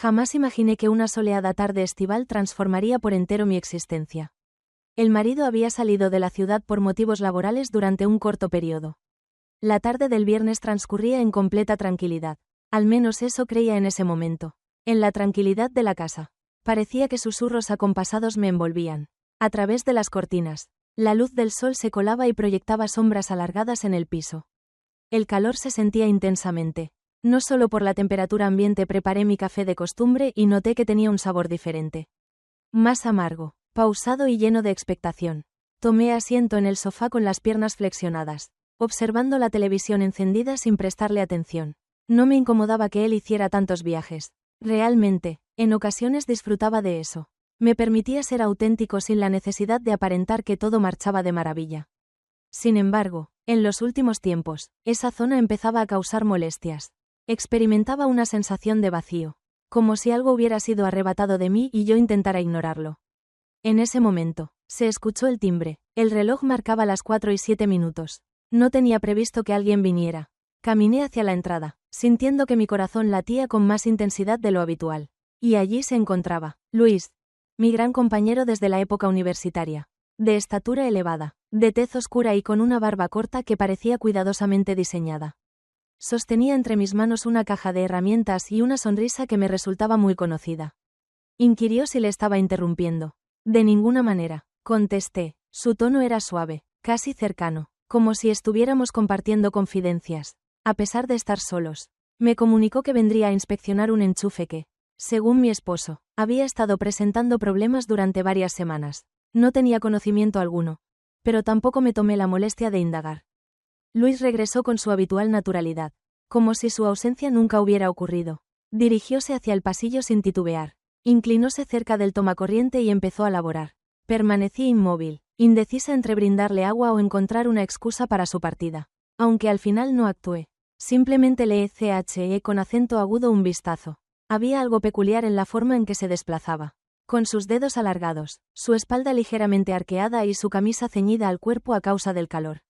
Jamás imaginé que una soleada tarde estival transformaría por entero mi existencia. El marido había salido de la ciudad por motivos laborales durante un corto periodo. La tarde del viernes transcurría en completa tranquilidad. Al menos eso creía en ese momento. En la tranquilidad de la casa. Parecía que susurros acompasados me envolvían. A través de las cortinas, la luz del sol se colaba y proyectaba sombras alargadas en el piso. El calor se sentía intensamente. No solo por la temperatura ambiente preparé mi café de costumbre y noté que tenía un sabor diferente. Más amargo, pausado y lleno de expectación. Tomé asiento en el sofá con las piernas flexionadas, observando la televisión encendida sin prestarle atención. No me incomodaba que él hiciera tantos viajes. Realmente, en ocasiones disfrutaba de eso. Me permitía ser auténtico sin la necesidad de aparentar que todo marchaba de maravilla. Sin embargo, en los últimos tiempos, esa zona empezaba a causar molestias. Experimentaba una sensación de vacío, como si algo hubiera sido arrebatado de mí y yo intentara ignorarlo. En ese momento, se escuchó el timbre. El reloj marcaba las 4:07. No tenía previsto que alguien viniera. Caminé hacia la entrada, sintiendo que mi corazón latía con más intensidad de lo habitual. Y allí se encontraba Luis, mi gran compañero desde la época universitaria. De estatura elevada, de tez oscura y con una barba corta que parecía cuidadosamente diseñada. Sostenía entre mis manos una caja de herramientas y una sonrisa que me resultaba muy conocida. Inquirió si le estaba interrumpiendo. De ninguna manera, contesté. Su tono era suave, casi cercano, como si estuviéramos compartiendo confidencias. A pesar de estar solos, me comunicó que vendría a inspeccionar un enchufe que, según mi esposo, había estado presentando problemas durante varias semanas. No tenía conocimiento alguno, pero tampoco me tomé la molestia de indagar. Luis regresó con su habitual naturalidad, como si su ausencia nunca hubiera ocurrido. Dirigióse hacia el pasillo sin titubear. Inclinóse cerca del tomacorriente y empezó a laborar. Permanecí inmóvil, indecisa entre brindarle agua o encontrar una excusa para su partida. Aunque al final no actué. Simplemente le eché con acento agudo un vistazo. Había algo peculiar en la forma en que se desplazaba. Con sus dedos alargados, su espalda ligeramente arqueada y su camisa ceñida al cuerpo a causa del calor.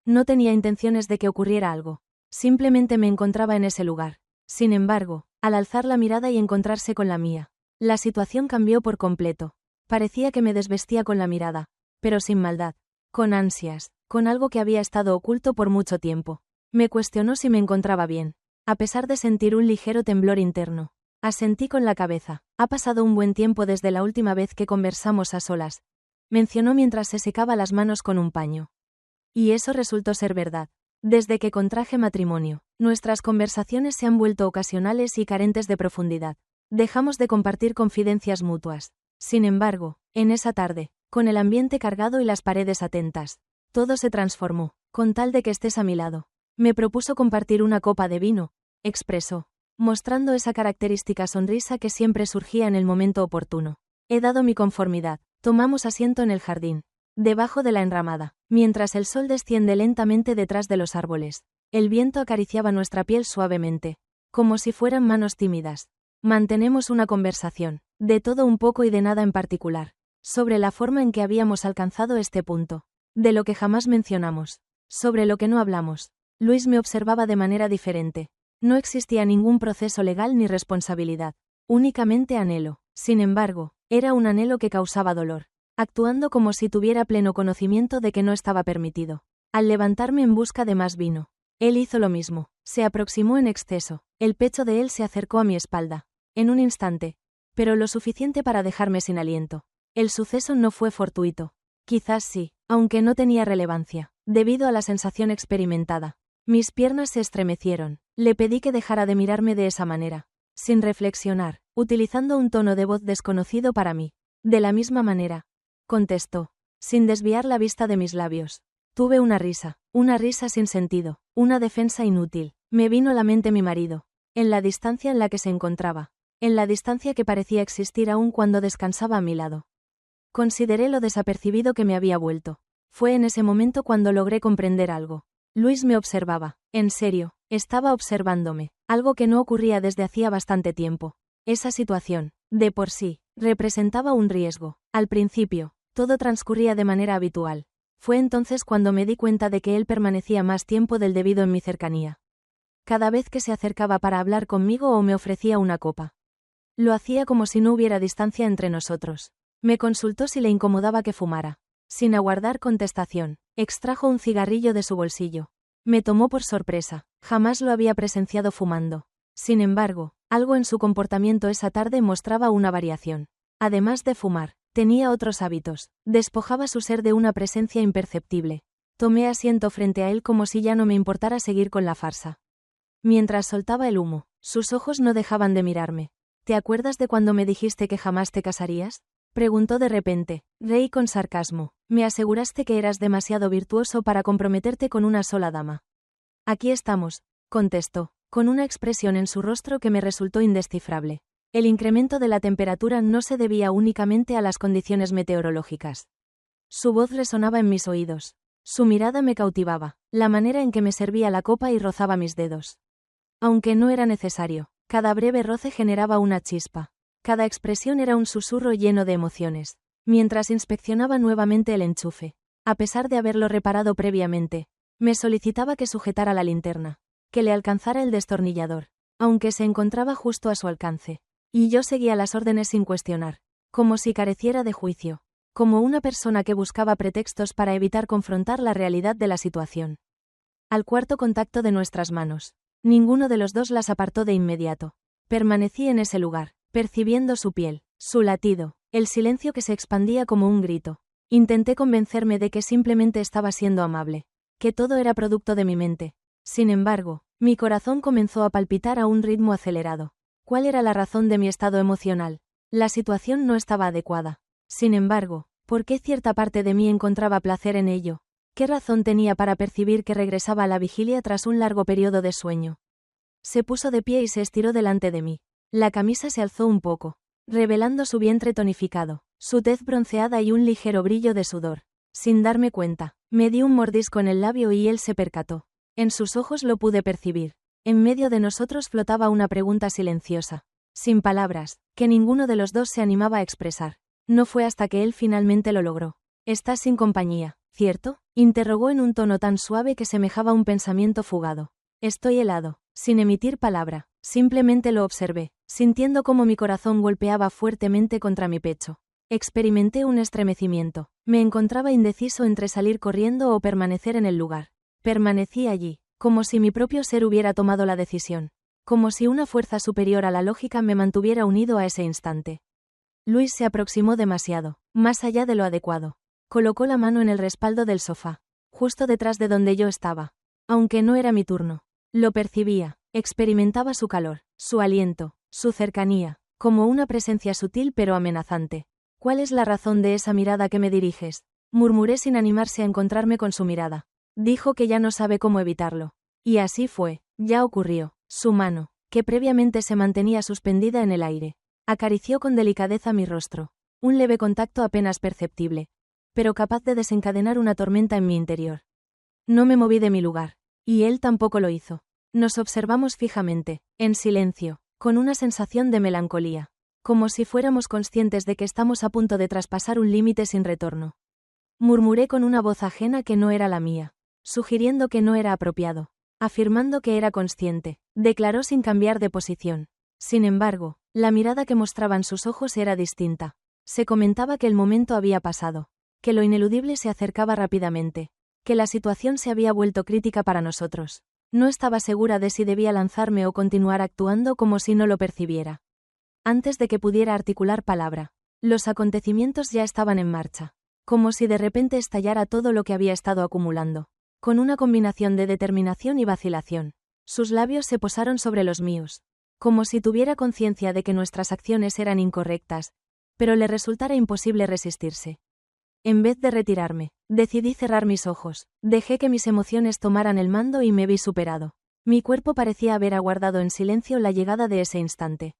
No tenía intenciones de que ocurriera algo. Simplemente me encontraba en ese lugar. Sin embargo, al alzar la mirada y encontrarse con la mía, la situación cambió por completo. Parecía que me desvestía con la mirada, pero sin maldad, con ansias, con algo que había estado oculto por mucho tiempo. Me cuestionó si me encontraba bien, a pesar de sentir un ligero temblor interno. Asentí con la cabeza. Ha pasado un buen tiempo desde la última vez que conversamos a solas, mencionó mientras se secaba las manos con un paño. Y eso resultó ser verdad. Desde que contraje matrimonio, nuestras conversaciones se han vuelto ocasionales y carentes de profundidad. Dejamos de compartir confidencias mutuas. Sin embargo, en esa tarde, con el ambiente cargado y las paredes atentas, todo se transformó, con tal de que estés a mi lado. Me propuso compartir una copa de vino, expresó, mostrando esa característica sonrisa que siempre surgía en el momento oportuno. He dado mi conformidad. Tomamos asiento en el jardín, debajo de la enramada, mientras el sol desciende lentamente detrás de los árboles. El viento acariciaba nuestra piel suavemente, como si fueran manos tímidas. Mantenemos una conversación, de todo un poco y de nada en particular, sobre la forma en que habíamos alcanzado este punto, de lo que jamás mencionamos, sobre lo que no hablamos. Luis me observaba de manera diferente. No existía ningún proceso legal ni responsabilidad, únicamente anhelo. Sin embargo, era un anhelo que causaba dolor, actuando como si tuviera pleno conocimiento de que no estaba permitido. Al levantarme en busca de más vino, él hizo lo mismo, se aproximó en exceso, el pecho de él se acercó a mi espalda, en un instante, pero lo suficiente para dejarme sin aliento. El suceso no fue fortuito. Quizás sí, aunque no tenía relevancia, debido a la sensación experimentada. Mis piernas se estremecieron. Le pedí que dejara de mirarme de esa manera, sin reflexionar, utilizando un tono de voz desconocido para mí. De la misma manera, contestó, sin desviar la vista de mis labios. Tuve una risa sin sentido, una defensa inútil. Me vino a la mente mi marido, en la distancia en la que se encontraba, en la distancia que parecía existir aún cuando descansaba a mi lado. Consideré lo desapercibido que me había vuelto. Fue en ese momento cuando logré comprender algo. Luis me observaba, en serio, estaba observándome, algo que no ocurría desde hacía bastante tiempo. Esa situación, de por sí, representaba un riesgo. Al principio, todo transcurría de manera habitual. Fue entonces cuando me di cuenta de que él permanecía más tiempo del debido en mi cercanía. Cada vez que se acercaba para hablar conmigo o me ofrecía una copa. Lo hacía como si no hubiera distancia entre nosotros. Me consultó si le incomodaba que fumara. Sin aguardar contestación, extrajo un cigarrillo de su bolsillo. Me tomó por sorpresa, jamás lo había presenciado fumando. Sin embargo, algo en su comportamiento esa tarde mostraba una variación. Además de fumar, tenía otros hábitos, despojaba su ser de una presencia imperceptible. Tomé asiento frente a él como si ya no me importara seguir con la farsa. Mientras soltaba el humo, sus ojos no dejaban de mirarme. ¿Te acuerdas de cuando me dijiste que jamás te casarías? Preguntó de repente. Reí con sarcasmo. Me aseguraste que eras demasiado virtuoso para comprometerte con una sola dama. Aquí estamos, contestó, con una expresión en su rostro que me resultó indescifrable. El incremento de la temperatura no se debía únicamente a las condiciones meteorológicas. Su voz resonaba en mis oídos. Su mirada me cautivaba, la manera en que me servía la copa y rozaba mis dedos. Aunque no era necesario, cada breve roce generaba una chispa. Cada expresión era un susurro lleno de emociones. Mientras inspeccionaba nuevamente el enchufe, a pesar de haberlo reparado previamente, me solicitaba que sujetara la linterna, que le alcanzara el destornillador, aunque se encontraba justo a su alcance. Y yo seguía las órdenes sin cuestionar, como si careciera de juicio, como una persona que buscaba pretextos para evitar confrontar la realidad de la situación. Al cuarto contacto de nuestras manos, ninguno de los dos las apartó de inmediato. Permanecí en ese lugar, percibiendo su piel, su latido, el silencio que se expandía como un grito. Intenté convencerme de que simplemente estaba siendo amable, que todo era producto de mi mente. Sin embargo, mi corazón comenzó a palpitar a un ritmo acelerado. ¿Cuál era la razón de mi estado emocional? La situación no estaba adecuada. Sin embargo, ¿por qué cierta parte de mí encontraba placer en ello? ¿Qué razón tenía para percibir que regresaba a la vigilia tras un largo periodo de sueño? Se puso de pie y se estiró delante de mí. La camisa se alzó un poco, revelando su vientre tonificado, su tez bronceada y un ligero brillo de sudor. Sin darme cuenta, me di un mordisco en el labio y él se percató. En sus ojos lo pude percibir. En medio de nosotros flotaba una pregunta silenciosa, sin palabras, que ninguno de los dos se animaba a expresar. No fue hasta que él finalmente lo logró. «Estás sin compañía, ¿cierto?», interrogó en un tono tan suave que semejaba un pensamiento fugado. Estoy helado, sin emitir palabra, simplemente lo observé, sintiendo cómo mi corazón golpeaba fuertemente contra mi pecho. Experimenté un estremecimiento. Me encontraba indeciso entre salir corriendo o permanecer en el lugar. Permanecí allí, como si mi propio ser hubiera tomado la decisión, como si una fuerza superior a la lógica me mantuviera unido a ese instante. Luis se aproximó demasiado, más allá de lo adecuado. Colocó la mano en el respaldo del sofá, justo detrás de donde yo estaba. Aunque no era mi turno. Lo percibía, experimentaba su calor, su aliento, su cercanía, como una presencia sutil pero amenazante. ¿Cuál es la razón de esa mirada que me diriges?, murmuré sin animarse a encontrarme con su mirada. Dijo que ya no sabe cómo evitarlo. Y así fue, ya ocurrió. Su mano, que previamente se mantenía suspendida en el aire, acarició con delicadeza mi rostro. Un leve contacto apenas perceptible, pero capaz de desencadenar una tormenta en mi interior. No me moví de mi lugar, y él tampoco lo hizo. Nos observamos fijamente, en silencio, con una sensación de melancolía, como si fuéramos conscientes de que estamos a punto de traspasar un límite sin retorno. Murmuré con una voz ajena que no era la mía, sugiriendo que no era apropiado, afirmando que era consciente, declaró sin cambiar de posición. Sin embargo, la mirada que mostraban sus ojos era distinta. Se comentaba que el momento había pasado, que lo ineludible se acercaba rápidamente, que la situación se había vuelto crítica para nosotros. No estaba segura de si debía lanzarme o continuar actuando como si no lo percibiera. Antes de que pudiera articular palabra, los acontecimientos ya estaban en marcha, como si de repente estallara todo lo que había estado acumulando. Con una combinación de determinación y vacilación, sus labios se posaron sobre los míos, como si tuviera conciencia de que nuestras acciones eran incorrectas, pero le resultara imposible resistirse. En vez de retirarme, decidí cerrar mis ojos, dejé que mis emociones tomaran el mando y me vi superado. Mi cuerpo parecía haber aguardado en silencio la llegada de ese instante.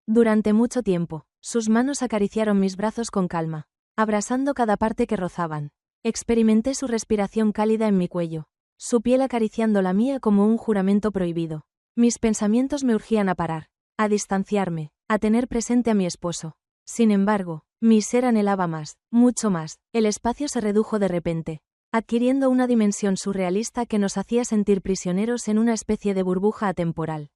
Durante mucho tiempo, sus manos acariciaron mis brazos con calma, abrasando cada parte que rozaban. Experimenté su respiración cálida en mi cuello, su piel acariciando la mía como un juramento prohibido. Mis pensamientos me urgían a parar, a distanciarme, a tener presente a mi esposo. Sin embargo, mi ser anhelaba más, mucho más. El espacio se redujo de repente, adquiriendo una dimensión surrealista que nos hacía sentir prisioneros en una especie de burbuja atemporal.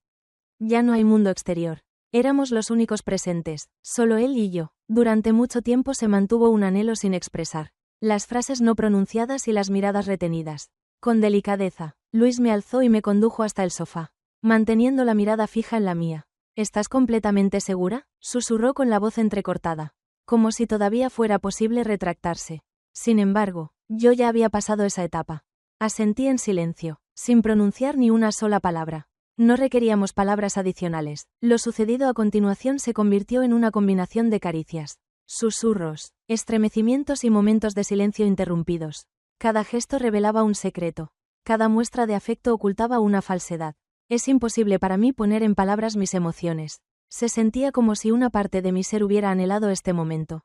Ya no hay mundo exterior. Éramos los únicos presentes, solo él y yo. Durante mucho tiempo se mantuvo un anhelo sin expresar. Las frases no pronunciadas y las miradas retenidas. Con delicadeza, Luis me alzó y me condujo hasta el sofá, manteniendo la mirada fija en la mía. ¿Estás completamente segura?, susurró con la voz entrecortada, como si todavía fuera posible retractarse. Sin embargo, yo ya había pasado esa etapa. Asentí en silencio, sin pronunciar ni una sola palabra. No requeríamos palabras adicionales. Lo sucedido a continuación se convirtió en una combinación de caricias, susurros, estremecimientos y momentos de silencio interrumpidos. Cada gesto revelaba un secreto. Cada muestra de afecto ocultaba una falsedad. Es imposible para mí poner en palabras mis emociones. Se sentía como si una parte de mi ser hubiera anhelado este momento.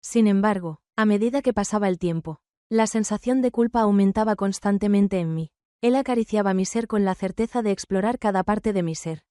Sin embargo, a medida que pasaba el tiempo, la sensación de culpa aumentaba constantemente en mí. Él acariciaba mi ser con la certeza de explorar cada parte de mi ser.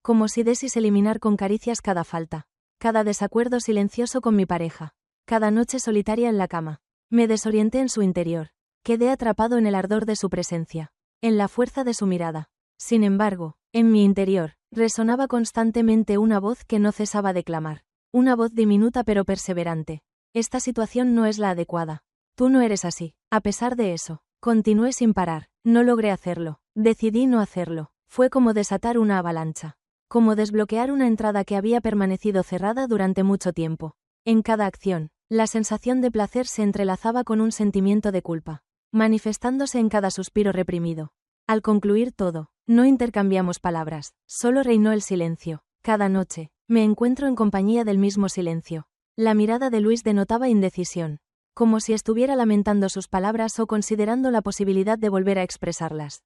Como si desease eliminar con caricias cada falta, cada desacuerdo silencioso con mi pareja, cada noche solitaria en la cama. Me desorienté en su interior. Quedé atrapado en el ardor de su presencia, en la fuerza de su mirada. Sin embargo, en mi interior, resonaba constantemente una voz que no cesaba de clamar. Una voz diminuta pero perseverante. Esta situación no es la adecuada. Tú no eres así. A pesar de eso, continué sin parar. No logré hacerlo. Decidí no hacerlo. Fue como desatar una avalancha. Como desbloquear una entrada que había permanecido cerrada durante mucho tiempo. En cada acción, la sensación de placer se entrelazaba con un sentimiento de culpa, manifestándose en cada suspiro reprimido. Al concluir todo, no intercambiamos palabras, solo reinó el silencio. Cada noche, me encuentro en compañía del mismo silencio. La mirada de Luis denotaba indecisión, como si estuviera lamentando sus palabras o considerando la posibilidad de volver a expresarlas.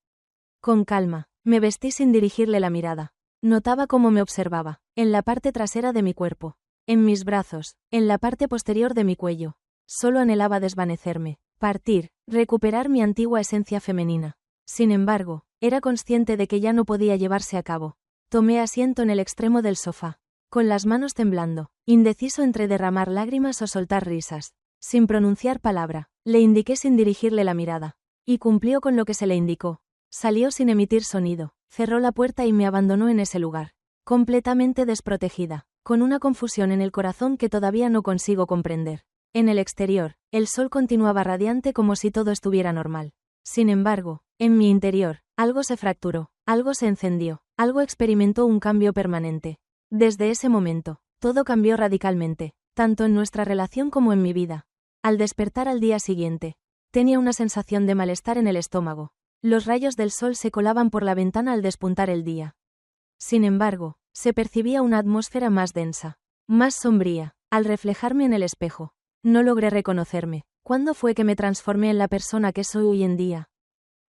Con calma, me vestí sin dirigirle la mirada. Notaba cómo me observaba, en la parte trasera de mi cuerpo, en mis brazos, en la parte posterior de mi cuello. Solo anhelaba desvanecerme, partir, recuperar mi antigua esencia femenina. Sin embargo, era consciente de que ya no podía llevarse a cabo. Tomé asiento en el extremo del sofá, con las manos temblando, indeciso entre derramar lágrimas o soltar risas. Sin pronunciar palabra, le indiqué sin dirigirle la mirada. Y cumplió con lo que se le indicó. Salió sin emitir sonido, cerró la puerta y me abandonó en ese lugar, completamente desprotegida, con una confusión en el corazón que todavía no consigo comprender. En el exterior, el sol continuaba radiante como si todo estuviera normal. Sin embargo, en mi interior, algo se fracturó, algo se encendió, algo experimentó un cambio permanente. Desde ese momento, todo cambió radicalmente, tanto en nuestra relación como en mi vida. Al despertar al día siguiente, tenía una sensación de malestar en el estómago. Los rayos del sol se colaban por la ventana al despuntar el día. Sin embargo, se percibía una atmósfera más densa, más sombría, al reflejarme en el espejo. No logré reconocerme. ¿Cuándo fue que me transformé en la persona que soy hoy en día?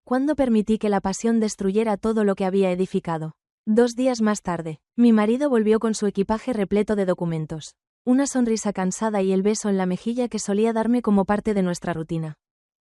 ¿Cuándo permití que la pasión destruyera todo lo que había edificado? 2 días más tarde, mi marido volvió con su equipaje repleto de documentos. Una sonrisa cansada y el beso en la mejilla que solía darme como parte de nuestra rutina.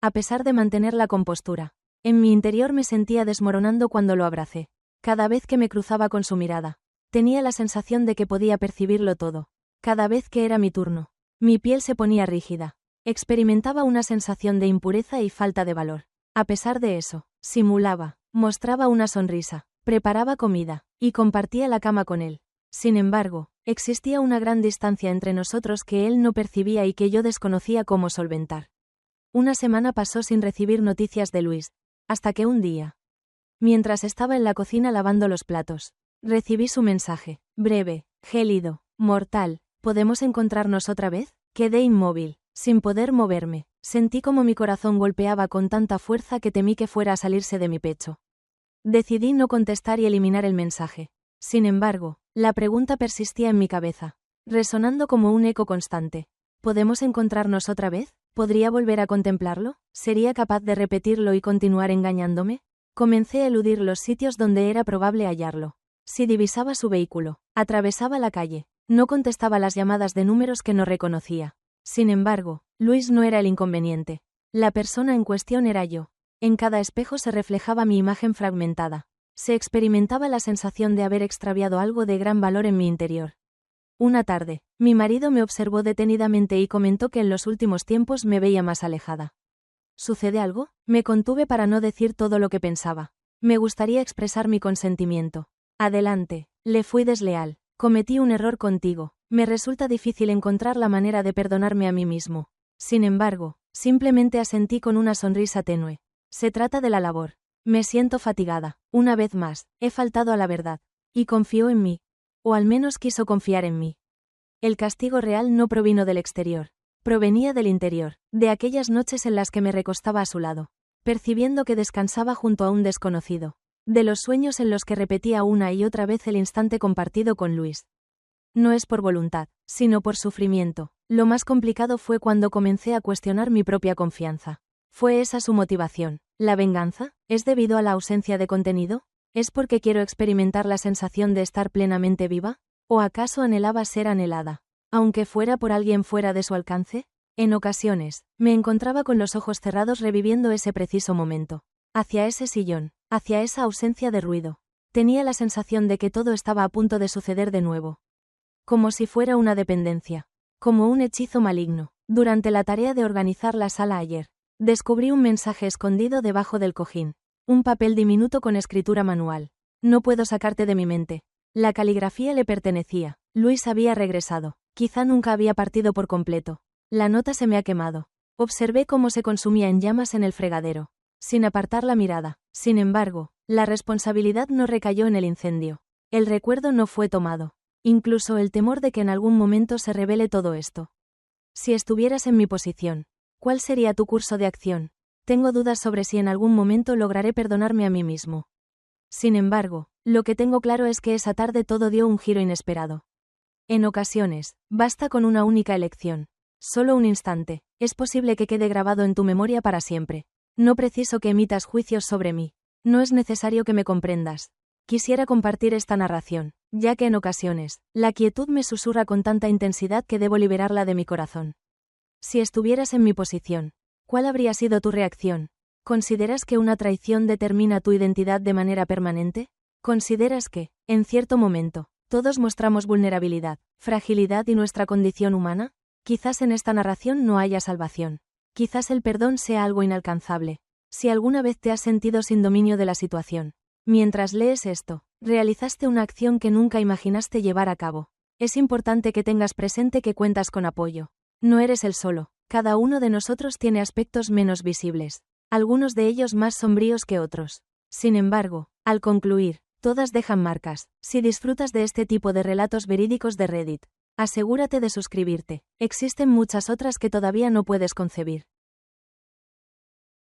A pesar de mantener la compostura, en mi interior me sentía desmoronando cuando lo abracé. Cada vez que me cruzaba con su mirada, tenía la sensación de que podía percibirlo todo. Cada vez que era mi turno, mi piel se ponía rígida. Experimentaba una sensación de impureza y falta de valor. A pesar de eso, simulaba, mostraba una sonrisa, preparaba comida, y compartía la cama con él. Sin embargo, existía una gran distancia entre nosotros que él no percibía y que yo desconocía cómo solventar. Una semana pasó sin recibir noticias de Luis, hasta que un día, mientras estaba en la cocina lavando los platos, recibí su mensaje, breve, gélido, mortal. ¿Podemos encontrarnos otra vez? Quedé inmóvil, sin poder moverme. Sentí como mi corazón golpeaba con tanta fuerza que temí que fuera a salirse de mi pecho. Decidí no contestar y eliminar el mensaje. Sin embargo, la pregunta persistía en mi cabeza, resonando como un eco constante. ¿Podemos encontrarnos otra vez? ¿Podría volver a contemplarlo? ¿Sería capaz de repetirlo y continuar engañándome? Comencé a eludir los sitios donde era probable hallarlo. Si divisaba su vehículo, atravesaba la calle, no contestaba las llamadas de números que no reconocía. Sin embargo, Luis no era el inconveniente. La persona en cuestión era yo. En cada espejo se reflejaba mi imagen fragmentada. Se experimentaba la sensación de haber extraviado algo de gran valor en mi interior. Una tarde, mi marido me observó detenidamente y comentó que en los últimos tiempos me veía más alejada. ¿Sucede algo? Me contuve para no decir todo lo que pensaba. Me gustaría expresar mi consentimiento. Adelante, le fui desleal. Cometí un error contigo. Me resulta difícil encontrar la manera de perdonarme a mí mismo. Sin embargo, simplemente asentí con una sonrisa tenue. Se trata de la labor. Me siento fatigada. Una vez más, he faltado a la verdad. Y confió en mí. O al menos quiso confiar en mí. El castigo real no provino del exterior. Provenía del interior, de aquellas noches en las que me recostaba a su lado, percibiendo que descansaba junto a un desconocido. De los sueños en los que repetía una y otra vez el instante compartido con Luis. No es por voluntad, sino por sufrimiento. Lo más complicado fue cuando comencé a cuestionar mi propia confianza. ¿Fue esa su motivación? ¿La venganza? ¿Es debido a la ausencia de contenido? ¿Es porque quiero experimentar la sensación de estar plenamente viva? ¿O acaso anhelaba ser anhelada? Aunque fuera por alguien fuera de su alcance? En ocasiones, me encontraba con los ojos cerrados reviviendo ese preciso momento. Hacia ese sillón, hacia esa ausencia de ruido. Tenía la sensación de que todo estaba a punto de suceder de nuevo. Como si fuera una dependencia. Como un hechizo maligno. Durante la tarea de organizar la sala ayer, descubrí un mensaje escondido debajo del cojín. Un papel diminuto con escritura manual. No puedo sacarte de mi mente. La caligrafía le pertenecía. Luis había regresado. Quizá nunca había partido por completo. La nota se me ha quemado. Observé cómo se consumía en llamas en el fregadero, sin apartar la mirada. Sin embargo, la responsabilidad no recayó en el incendio. El recuerdo no fue tomado. Incluso el temor de que en algún momento se revele todo esto. Si estuvieras en mi posición, ¿cuál sería tu curso de acción? Tengo dudas sobre si en algún momento lograré perdonarme a mí mismo. Sin embargo, lo que tengo claro es que esa tarde todo dio un giro inesperado. En ocasiones, basta con una única elección. Solo un instante, es posible que quede grabado en tu memoria para siempre. No preciso que emitas juicios sobre mí. No es necesario que me comprendas. Quisiera compartir esta narración, ya que en ocasiones, la quietud me susurra con tanta intensidad que debo liberarla de mi corazón. Si estuvieras en mi posición, ¿cuál habría sido tu reacción? ¿Consideras que una traición determina tu identidad de manera permanente? ¿Consideras que, en cierto momento, todos mostramos vulnerabilidad, fragilidad y nuestra condición humana? Quizás en esta narración no haya salvación. Quizás el perdón sea algo inalcanzable. Si alguna vez te has sentido sin dominio de la situación, mientras lees esto, realizaste una acción que nunca imaginaste llevar a cabo. Es importante que tengas presente que cuentas con apoyo. No eres el solo. Cada uno de nosotros tiene aspectos menos visibles, algunos de ellos más sombríos que otros. Sin embargo, al concluir, todas dejan marcas. Si disfrutas de este tipo de relatos verídicos de Reddit, asegúrate de suscribirte. Existen muchas otras que todavía no puedes concebir.